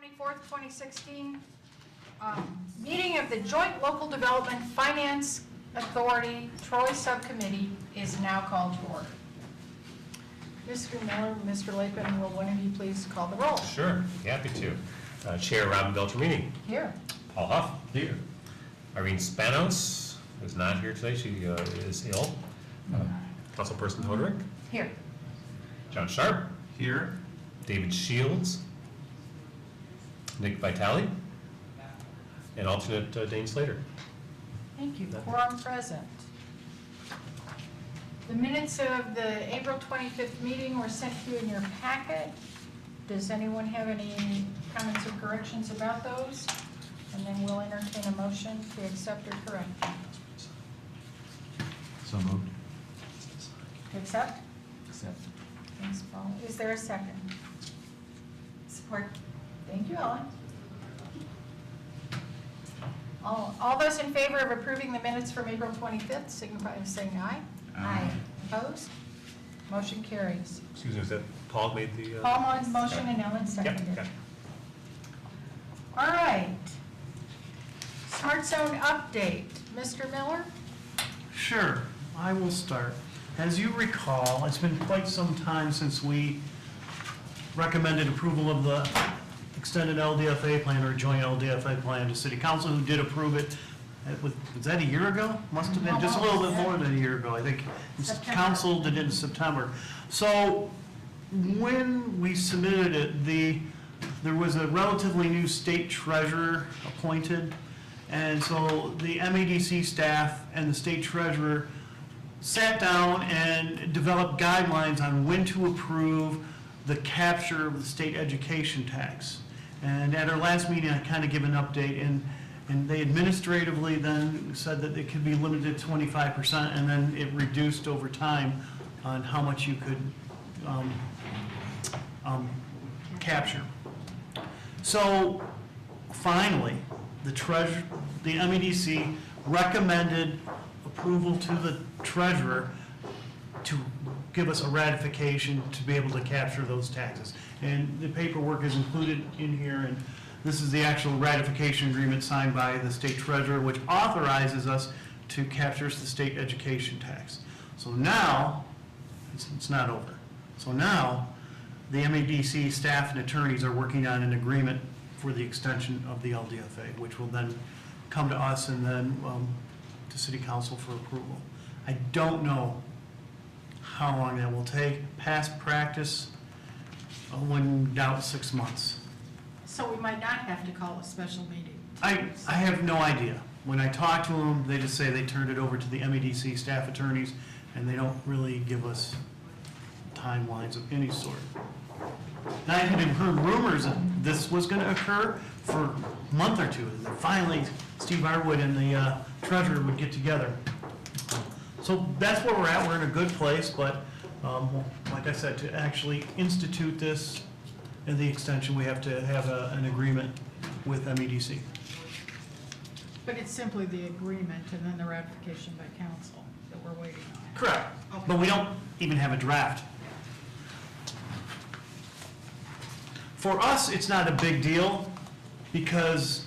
24th, 2016, meeting of the Joint Local Development Finance Authority Troy Subcommittee is now called to order. Mr. Miller, Mr. Lapen, will one of you please call the roll? Sure, happy to. Chair Robin Beltramini. Here. Paul Huff. Here. Irene Spanos is not here today. She is ill. Councilperson Hoderick. Here. John Sharp. Here. David Shields. Nick Vitale. And alternate Dane Slater. Thank you. Quorum present. The minutes of the April 25th meeting were sent to you in your packet. Does anyone have any comments or corrections about those? And then we'll entertain a motion to accept or correct them. So moved. To accept? Accept. Thanks, Paul. Is there a second? Support. Thank you, Ellen. All those in favor of approving the minutes from April 25th signify by saying aye. Aye. Opposed? Motion carries. Excuse me, is that Paul made the? Paul made the motion and Ellen seconded Yep, it. okay. All right. Smart Zone update. Mr. Miller? Sure, I will start. As you recall, it's been quite some time since we recommended approval of the extended LDFA plan or joint LDFA plan to City Council, who did approve it. Was that a year ago? Must have been just a little bit more than a year ago. I think September. Council did it in September. So when we submitted it, there was a relatively new state treasurer appointed. And so the MEDC staff and the state treasurer sat down and developed guidelines on when to approve the capture of the state education tax. And at our last meeting, I kind of give an update, and they administratively then said that it could be limited to 25%, and then it reduced over time on how much you could capture. So finally, the MEDC recommended approval to the treasurer to give us a ratification to be able to capture those taxes. And the paperwork is included in here, and this is the actual ratification agreement signed by the state treasurer, which authorizes us to capture the state education tax. So now, it's not over. So now, the MEDC staff and attorneys are working on an agreement for the extension of the LDFA, which will then come to us and then to City Council for approval. I don't know how long that will take. Past practice, I wouldn't doubt 6 months. So we might not have to call a special meeting. I have no idea. When I talk to them, they just say they turned it over to the MEDC staff attorneys, and they don't really give us timelines of any sort. And I had heard rumors that this was going to occur for a month or two, and then finally Steve Arwood and the treasurer would get together. So that's where we're at. We're in a good place, but like I said, to actually institute this and the extension, we have to have an agreement with MEDC. But it's simply the agreement and then the ratification by council that we're waiting on. Correct. Okay. But we don't even have a draft. For us, it's not a big deal because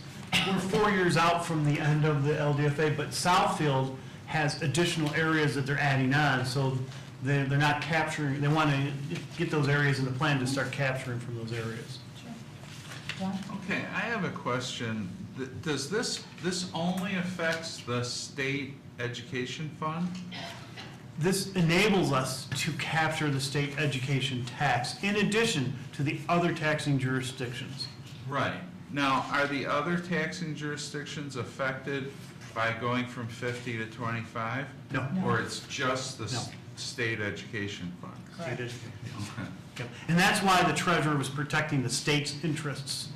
we're 4 years out from the end of the LDFA, but Southfield has additional areas that they're adding on, so they're not capturing, they want to get those areas in the plan to start capturing from those areas. John? Okay, I have a question. Does this only affects the state education fund? This enables us to capture the state education tax in addition to the other taxing jurisdictions. Right. Now, are the other taxing jurisdictions affected by going from 50 to 25? No. Or it's just the No. state education fund? State education. Okay. Yep. And that's why the treasurer was protecting the state's interests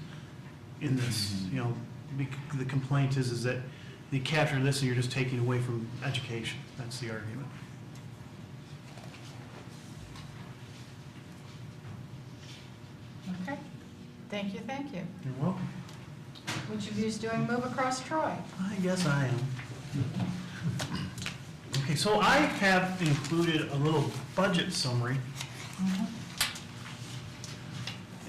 in this. You know, the complaint is that you capture this and you're just taking away from education. That's the argument. Okay. Thank you, thank you. You're welcome. Which of you is doing Move Across Troy? I guess I am. Okay, so I have included a little budget summary.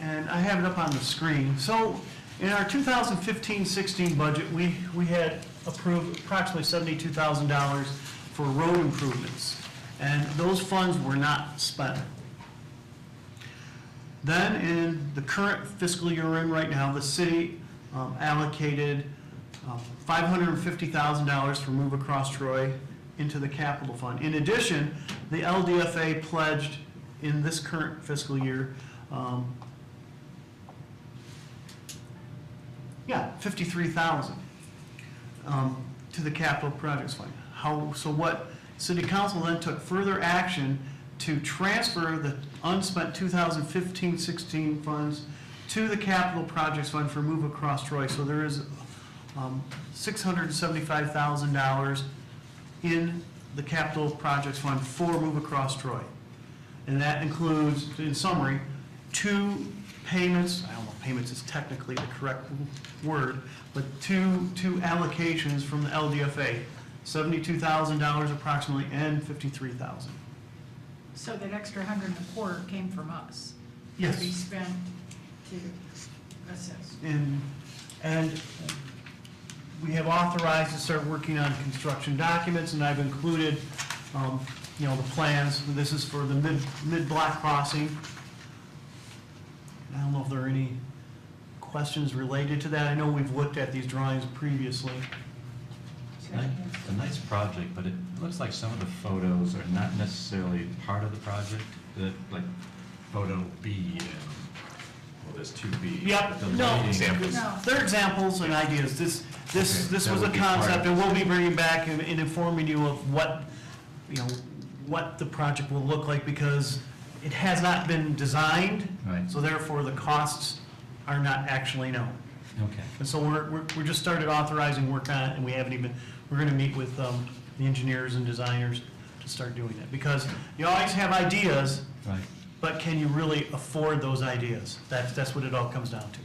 and I have it up on the screen. So in our 2015-16 budget, we had approved approximately $72,000 for road improvements, and those funds were not spent. Then in the current fiscal year we're in right now, the city allocated $550,000 for Move Across Troy into the capital fund. In addition, the LDFA pledged in this current fiscal year, $53,000 to the capital projects fund. So what city council then took further action to transfer the unspent 2015-16 funds to the capital projects fund for Move Across Troy. So there is $675,000 in the capital projects fund for Move Across Troy. And that includes, in summary, 2 payments, I don't know if payments is technically the correct word, but two allocations from the LDFA, $72,000 approximately and $53,000. So that extra 100 a quarter came from us? Yes. To be spent to assist. And we have authorized to start working on construction documents, and I've included, the plans. This is for the mid-block crossing. I don't know if there are any questions related to that. I know we've looked at these drawings previously. It's a nice project, but it looks like some of the photos are not necessarily part of the project, like photo B and, well, there's 2B. Yep, The no. lighting- Examples. No. They're examples and ideas. This Okay, was that a would be part concept, of and it. we'll be bringing back and informing you of what the project will look like, because it has not been designed, Right. so therefore the costs are not actually known. Okay. And so we're just started authorizing work on it, and we're going to meet with the engineers and designers to start doing that. Because you always have ideas, Right. but can you really afford those ideas? That's what it all comes down to.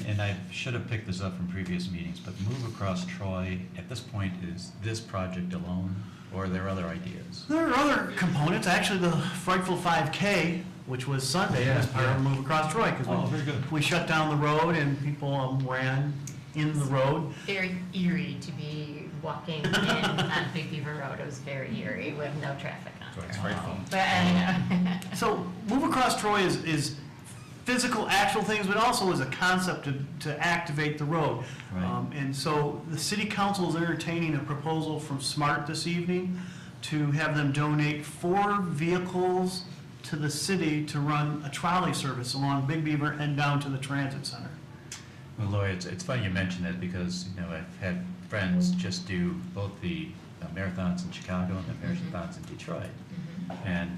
And I should have picked this up from previous meetings, but Move Across Troy, at this point, is this project alone, or are there other ideas? There are other components, actually the Frightful 5K, which was Sunday, Yeah, as part of yeah. Move Across Troy, Oh, because very good. we shut down the road and people ran in the road. Very eerie to be walking in on Big Beaver Road. It was very eerie with no traffic on So it's there. frightful. But I know. So Move Across Troy is physical, actual things, but also is a concept to activate the road. Right. And so the city council is entertaining a proposal from SMART this evening to have them donate 4 vehicles to the city to run a trolley service along Big Beaver and down to the transit center. Well, Lori, it's funny you mention that because, I've had friends just do both the marathons in Chicago and the marathons in Detroit. And,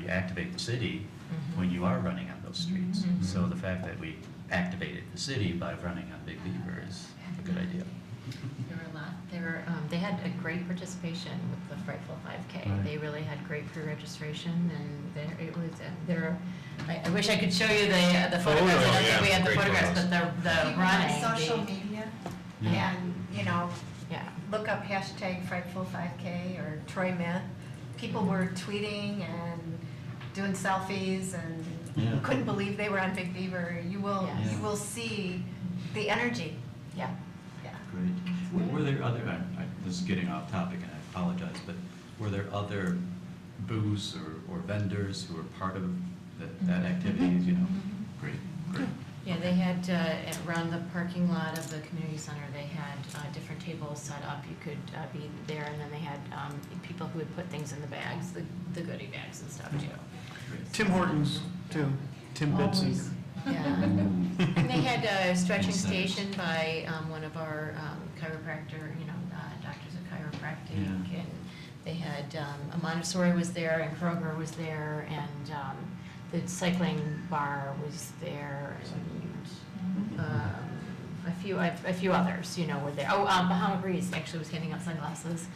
you activate the city when you are running on those streets. So the fact that we activated the city by running on Big Beaver is a good idea. There were a lot. They had a great participation with the Frightful 5K. Right. They really had great pre-registration, and I wish I could show you the photographs. I don't think we had the great photographs, photos. but the Keep it on running. social the- media Yeah. and, Yeah. look up hashtag Frightful 5K or Troy Myth. People were tweeting and doing selfies and Yeah. couldn't believe they were on Big Beaver. You Yes. will see the energy. Yeah. Yeah. Great. Were there other, this is getting off topic and I apologize, but were there other booths or vendors who were part of that activities, Great, great. Yeah, they had, around the parking lot of the community center, they had different tables set up. You could be there, and then they had people who would put things in the bags, the goodie bags and stuff, too. Great. Tim Hortons, too. Tim Benson. Always. Yeah. And they had a stretching station by one of our chiropractor, doctors of chiropractic. Yeah. And they had, a Montessori was there, and Kroger was there, and the cycling bar was there, and a few others, were there. Oh, Bahama Breeze actually was handing out sunglasses.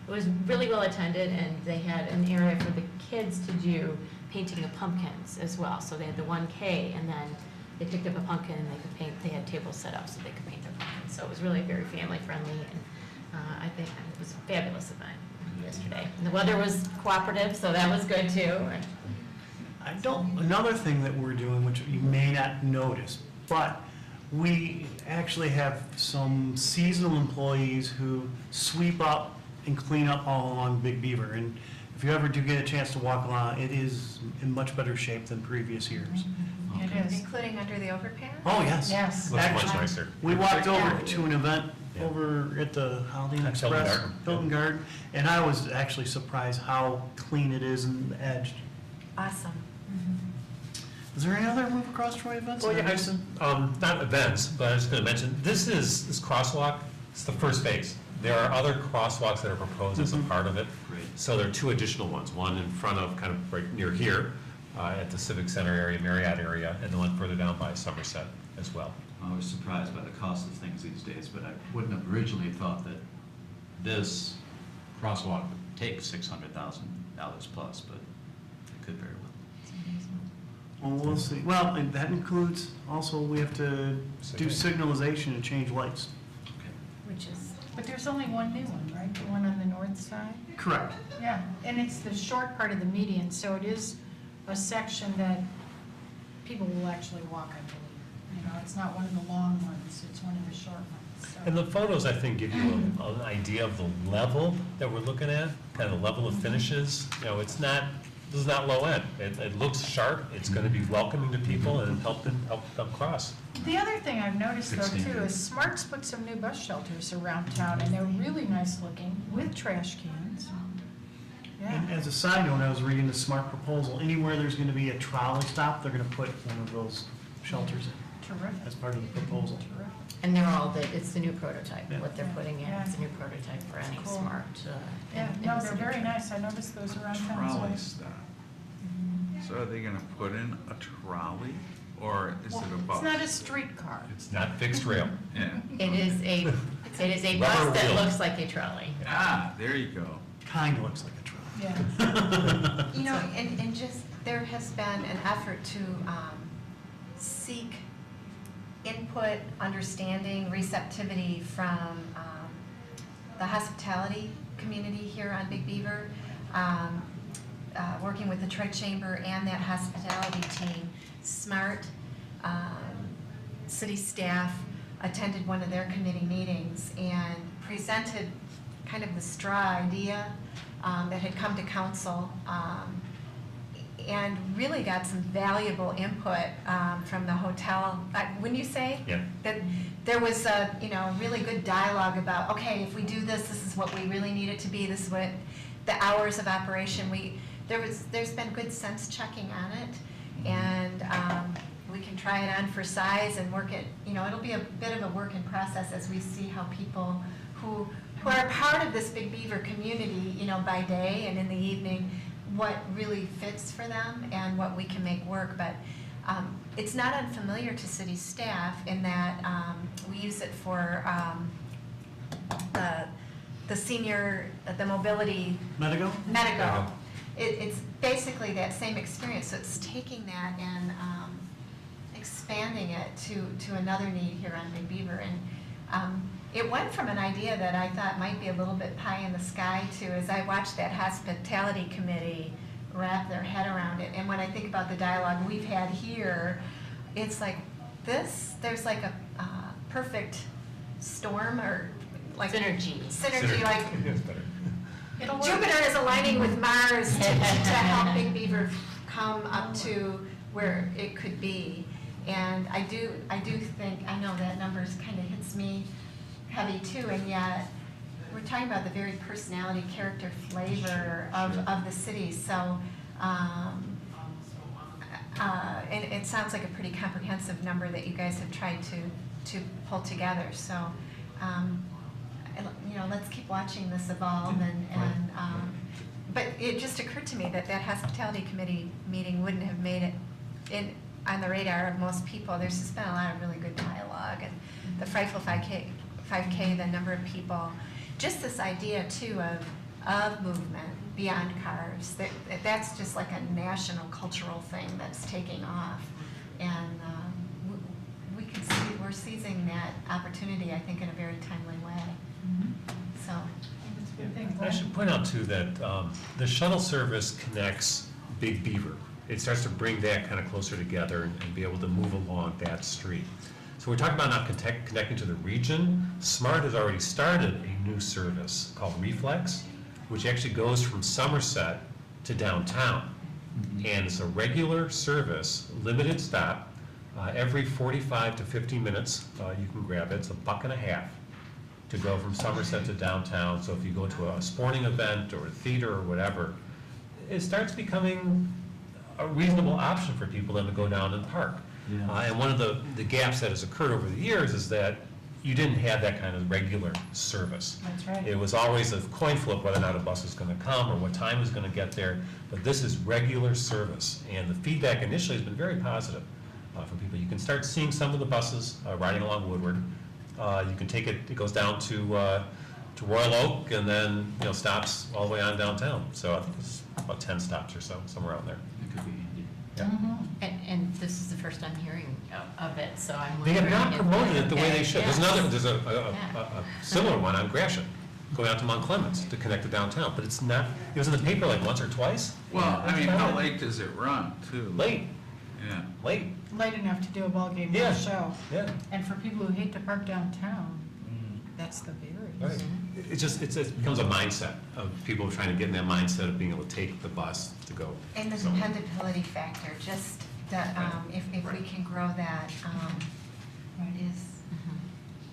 It was really well attended, and they had an area for the kids to do painting of pumpkins as well. So they had the 1K, and then they picked up a pumpkin and they could paint. They had tables set up so they could paint their pumpkins. So it was really very family friendly, and I think it was a fabulous event. yesterday. And the weather was cooperative, so that was good too. Another thing that we're doing, which you may not notice, but we actually have some seasonal employees who sweep up and clean up all along Big Beaver. And if you ever do get a chance to walk along, it is in much better shape than previous years. It is. Including under the overpass? Oh, yes. Yes. Looks much Actually, nicer. We walked over Yeah. to an event Yeah. over at the Holiday Inn At Hilton Express, Garden. Hilton Garden, and I was actually surprised how clean it is and edged. Awesome. Is there any other Move Across Troy events? Well, yeah, not events, but I was going to mention, this crosswalk, it's the first phase. There are other crosswalks that are proposed as a part of it. Great. So there are two additional ones, one in front of, kind of right near here, at the Civic Center area, Marriott area, and the one further down by Somerset as well. I was surprised by the cost of things these days, but I wouldn't have originally thought that this crosswalk would take $600,000 plus, but it could very well. Well, we'll see. Well, and that includes, also, we have to do signalization and change lights. Which is, But there's only one new one, right? The one on the north side? Correct. Yeah, and it's the short part of the median, so it is a section that people will actually walk, I believe. You know, it's not one of the long ones, it's one of the short ones, so. And the photos, I think, give you an idea of the level that we're looking at, kind of the level of finishes. You know, this is not low end. It looks sharp, it's going to be welcoming to people and help them cross. The other thing I've noticed though Good too standard. is Smart's put some new bus shelters around town and they're really nice looking with trash cans. And Yeah, as a side note, I was reading the SMART proposal. Anywhere there's going to be a trolley stop, they're going to put one of those shelters in terrific, as part of the proposal. terrific. And they're all, it's the new prototype, Yeah. what they're putting in, Yeah. it's a new prototype for any Cool. smart. Yeah, in no, the they're city. very nice. I noticed those around town. Trolley so- stop. So are they gonna put in a trolley, or is it a bus? It's not a streetcar. It's not fixed rail. Yeah. It is a Rubber bus that wheel. looks like a trolley. Ah, there you go. Kind of looks like a trolley. Yeah. you know, and just, there has been an effort to seek input, understanding, receptivity from the hospitality community here on Big Beaver, working with the Troy Chamber and that hospitality team. SMART, city staff attended one of their committee meetings and presented kind of the straw idea that had come to council, and really got some valuable input from the hotel. Wouldn't you say? Yeah. That there was a, really good dialogue about, okay, if we do this, this is what we really need it to be, this is what the hours of operation, there's been good sense checking on it, and we can try it on for size and work it, it'll be a bit of a work in process as we see how people who are part of this Big Beaver community, by day and in the evening, what really fits for them and what we can make work. But it's not unfamiliar to city staff in that we use it for the senior, the mobility Medigo? Medigo. It's basically that same experience, so it's taking that and expanding it to another need here on Big Beaver. And it went from an idea that I thought might be a little bit pie in the sky to, as I watched that hospitality committee wrap their head around it. And when I think about the dialogue we've had here, it's like there's like a perfect storm, or like Synergy. like It's better. It'll work. Jupiter is aligning with Mars to help Big Beaver come up to where it could be. And I do think, I know that numbers kind of hits me heavy too, and yet we're talking about the very personality, character, flavor of the city. So, and it sounds like a pretty comprehensive number that you guys have tried to pull together. So, let's keep watching this evolve. But it just occurred to me that hospitality committee meeting wouldn't have made it on the radar of most people. There's just been a lot of really good dialogue, and the Frightful 5K, the number of people, just this idea too of movement beyond cars. That's just like a national cultural thing that's taking off, and we can see we're seizing that opportunity, I think, in a very timely way. So. Good thing. I should point out too that the shuttle service connects Big Beaver. It starts to bring that kind of closer together and be able to move along that street. So we're talking about now connecting to the region. SMART has already started a new service called Reflex, which actually goes from Somerset to downtown. And it's a regular service, limited stop, every 45 to 50 minutes. You can grab it. It's $1.50 to go from Somerset to downtown. So if you go to a sporting event or a theater or whatever, it starts becoming a reasonable option for people then to go down and park. And one of the gaps that has occurred over the years is that you didn't have that kind of regular service. That's right. It was always a coin flip whether or not a bus is going to come or what time is going to get there, but this is regular service. And the feedback initially has been very positive from people. You can start seeing some of the buses riding along Woodward. You can take it goes down to Royal Oak and then, stops all the way on downtown. So I think it's about 10 stops or so, somewhere around there. It could be handy. Yeah. And this is the first I'm hearing of it, so I'm They wondering. have not promoted it the way they should. There's Yes. a similar one on Gratiot, going out to Mount Clemens to connect to downtown, but it's not, it was in the paper like once or twice. Well, I mean, how late does it run, too? Late, Yeah. late, Late enough to do a ball game or Yeah. a show. yeah. And for people who hate to park downtown, that's the berries. Right. It becomes a mindset of people trying to get in that mindset of being able to take the bus to go. And the somewhere. dependability factor, just that, if we can grow that, is,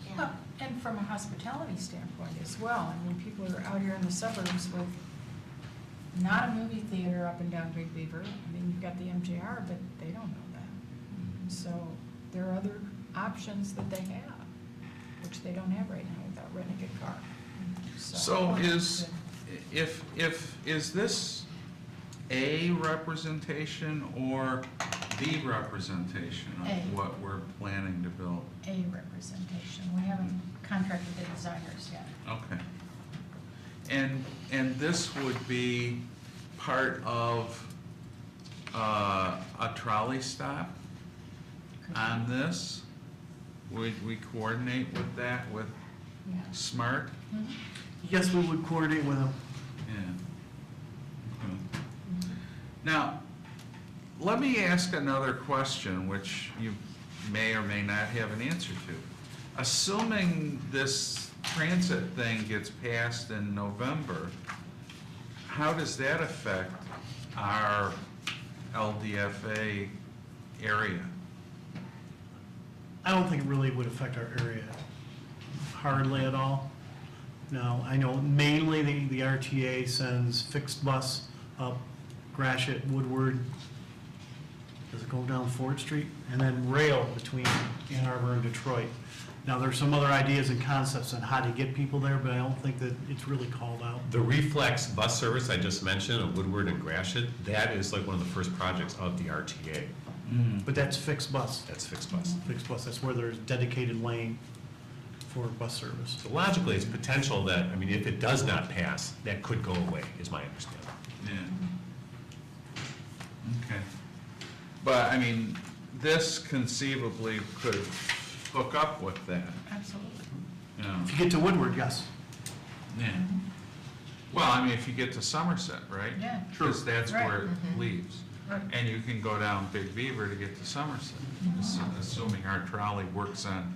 yeah. Well, and from a hospitality standpoint as well, I mean, people are out here in the suburbs with not a movie theater up and down Big Beaver. I mean, you've got the MJR, but they don't know that. So there are other options that they have, which they don't have right now without renting a car. So is this a representation or the representation A. of what we're planning to build? A representation. We haven't contracted the designers yet. Okay. And this would be part of a trolley stop on this? Would we coordinate with that, with Yeah. SMART? Mhm. Yes, we would coordinate with them. Yeah. Okay. Now, let me ask another question, which you may or may not have an answer to. Assuming this transit thing gets passed in November, how does that affect our LDFA area? I don't think it really would affect our area hardly at all. No, I know mainly the RTA sends fixed bus up Gratiot, Woodward, does it go down Ford Street? And then rail between Ann Arbor and Detroit. Now, there's some other ideas and concepts on how to get people there, but I don't think that it's really called out. The Reflex bus service I just mentioned of Woodward and Gratiot, that is like one of the first projects of the RTA. But that's fixed bus. That's fixed bus. Fixed bus, that's where there's dedicated lane for bus service. So logically, it's potential that, I mean, if it does not pass, that could go away, is my understanding. Yeah. Okay. But, I mean, this conceivably could hook up with that, Absolutely. you know? If you get to Woodward, yes. Yeah. Well, I mean, if you get to Somerset, right? Yeah. Because that's Right. where it leaves. Right. And you can go down Big Beaver to get to Somerset, assuming our trolley works on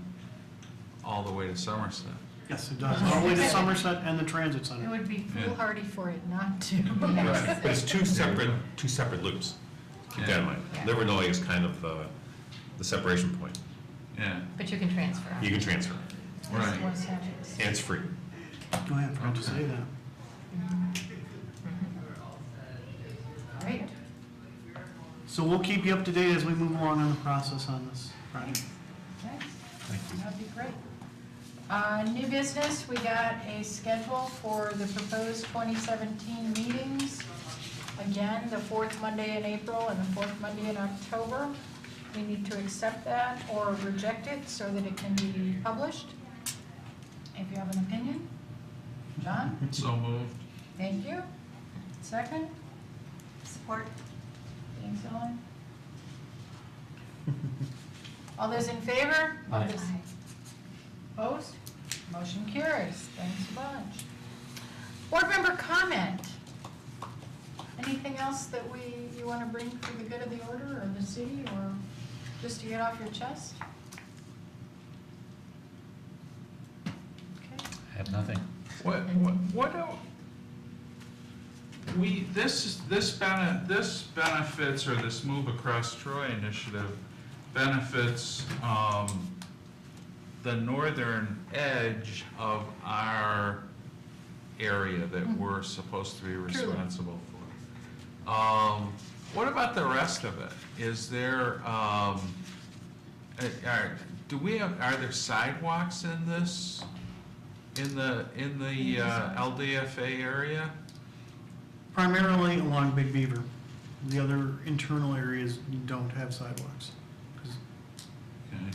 all the way to Somerset. Yes, it does. All the way to Somerset and the transit It center. would be foolhardy for it not to. But it's two separate loops. Keep that in mind. Yeah. Livernois is kind of the separation point. Yeah, But you can transfer. You can transfer, right. What's happens. and it's free. Go ahead, forgot to say that. Great. So we'll keep you up to date as we move along on the process on this project. Okay. That'd be great. New business, we got a schedule for the proposed 2017 meetings. Again, the fourth Monday in April and the fourth Monday in October. We need to accept that or reject it so that it can be published. If you have an opinion. John? So moved. Thank you. Second? Support. Thanks, Ellen. All those in favor? Aye. Opposed? Motion carries. Thanks a bunch. Board member comment. Anything else that you want to bring for the good of the order or the city, or just to get off your chest? Okay. I have nothing. What else? This benefits, or this Move Across Troy initiative benefits, the northern edge of our area that we're supposed to be responsible for. What about the rest of it? Is there, are there sidewalks in this, in the LDFA area? Primarily along Big Beaver. The other internal areas don't have sidewalks. 'Cause Okay.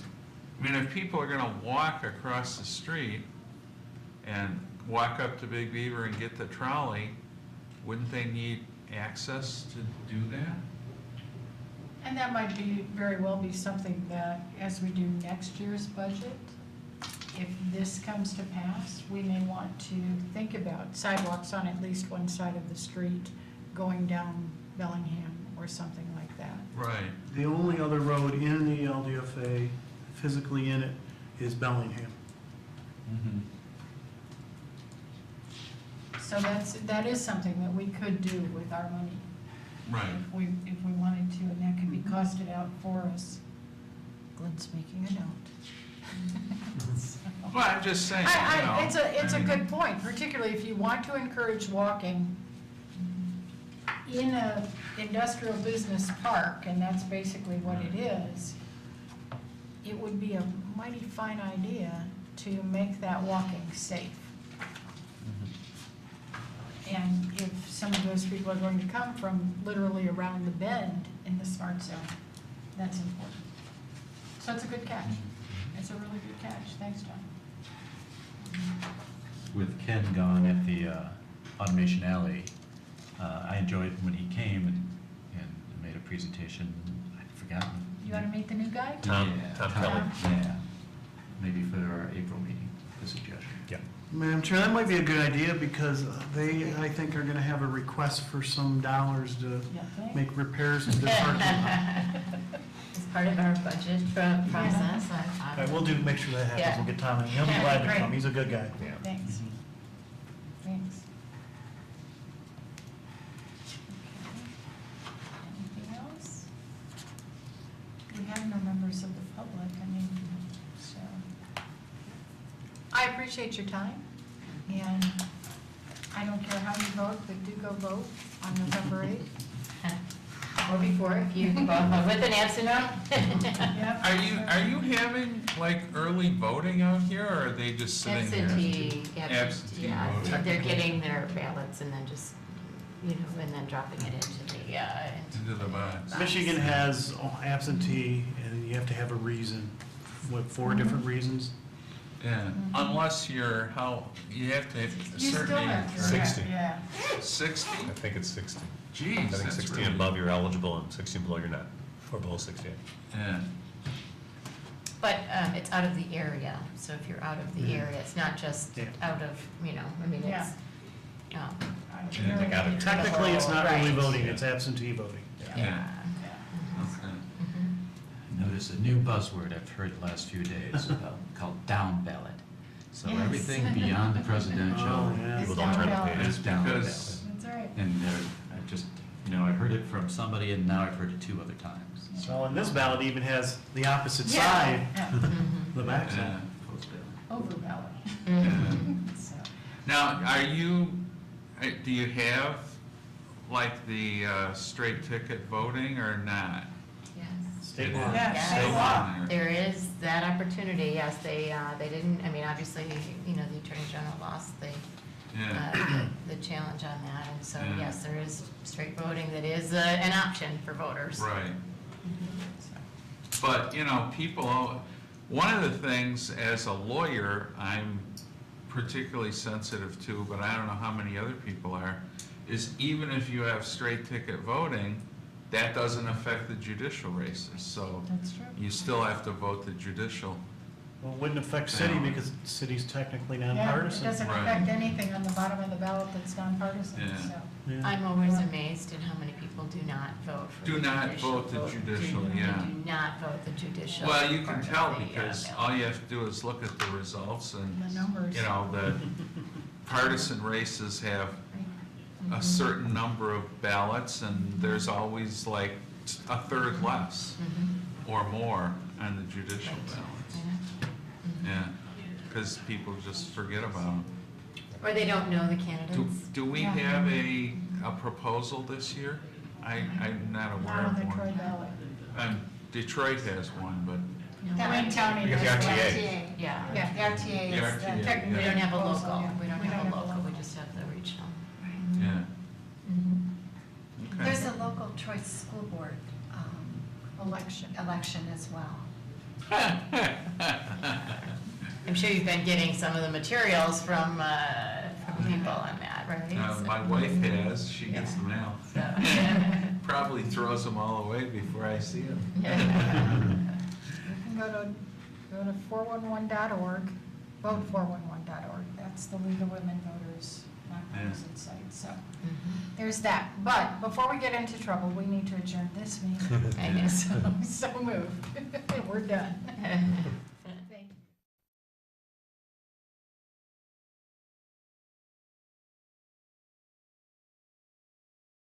I mean, if people are gonna walk across the street and walk up to Big Beaver and get the trolley, wouldn't they need access to do that? And that might be, very well be something that, as we do next year's budget, if this comes to pass, we may want to think about sidewalks on at least one side of the street going down Bellingham or something like that. Right. The only other road in the LDFA, physically in it, is Bellingham. Mm-hmm. So that is something that we could do with our money. Right. If we wanted to, and that could be costed out for us. Glenn's making a note. So- Well, I'm just saying, you know. It's a good point, particularly if you want to encourage walking in a industrial business park, and that's basically what it is. It would be a mighty fine idea to make that walking safe. And if some of those people are going to come from literally around the bend in the smart zone, that's important. So it's a good catch. It's a really good catch. Thanks, John. With Ken gone at the Automation Alley, I enjoyed when he came and made a presentation. I'd forgotten. You want to meet the new guy? Tom Kelly. Yeah, maybe for our April meeting, a suggestion. Yeah. Madam Chair, that might be a good idea because they, I think, are gonna have a request for some dollars to Yeah, thanks. make repairs to the parking lot. As part of our budget process, All right, we'll make sure that happens. We'll get Tom in. He'll be glad to come. He's a good guy. Yeah. Thanks. Thanks. Okay. Anything else? We have no members of the public, I mean, so. I appreciate your time, and I don't care how you vote, but do go vote on November 8th. or before, if you vote with an absent vote. Yep. Are you having like early voting out here, or are they just sitting there? Absentee Yeah, voting. they're getting their ballots and then just, and then dropping it into the, Into the box. Michigan has absentee, and you have to have a reason, what, 4 different reasons? Yeah, unless you have to hit a You certain still age, have to, right? 60. yeah. 60? I think it's 60. Jeez, I think that's 60 really- and above you're eligible, and 60 and below you're not, or below 68. Yeah, But it's out of the area, so if you're out of the area, it's not just Yeah. out of, I mean, it's, Yeah. They got it. Technically, it's not early Right. voting, it's absentee voting. yeah, Mhm. okay. Mhm. Notice a new buzzword I've heard the last few days about, called down ballot. So Yes. everything beyond the presidential Oh, yeah. People don't turn the Down page. is down ballot. Because- That's all right. And I just, I heard it from somebody and now I've heard it 2 other times. So, and this ballot even has the opposite Yeah. side, Yeah. Mhm. the back Yeah. side. Post ballot. Over ballot. Mhm. So, Now, do you have like the straight ticket voting or not? Yes. State It law. is. Yeah, Yes. state law. There is that opportunity, yes, they didn't, obviously, the Attorney General lost Yeah, the challenge on that, and so, Yeah. yes, there is straight voting that is an option for voters. right. So, But, people, one of the things as a lawyer, I'm particularly sensitive to, but I don't know how many other people are, is even if you have straight ticket voting, that doesn't affect the judicial races, so That's true. you still have to vote the judicial Well, it wouldn't affect city because city's technically Yeah, it nonpartisan. doesn't Right. affect anything on the bottom of the ballot that's nonpartisan, Yeah. so. Yeah. I'm always amazed at how many people do not vote for the Do judicial. not vote the judicial, Do yeah. not vote the judicial. Well, you can part of tell the, because ballot. all you have to do is look at the results and, The numbers. you know, the partisan races have a certain number of ballots and there's always like a third less Mhm. or more on the judicial Right. ballots. Yeah. Yeah, because people just forget about them. Or they don't know the Do, candidates. do we Yeah. have a proposal this year? I'm not aware Not on of the Troy one. ballot. Detroit has one, but Wayne County Because does. the RTA. Yeah. Yeah. The RTA The is RTA, the. Technically, We don't have a proposal, local, yeah. we don't have a local, we just have the regional. yeah, Mhm. okay. There's a local choice school board Election. election as well. I'm sure you've been getting some of the materials from people on that, right? My wife has, she gets the mail. So- Probably throws them all away before I see them. Yeah. You can go to 411.org, vote 411.org. That's the League of Women Voters nonpartisan site, so Mhm. there's that. But before we get into trouble, we need to adjourn this meeting. I know. So moved. We're done.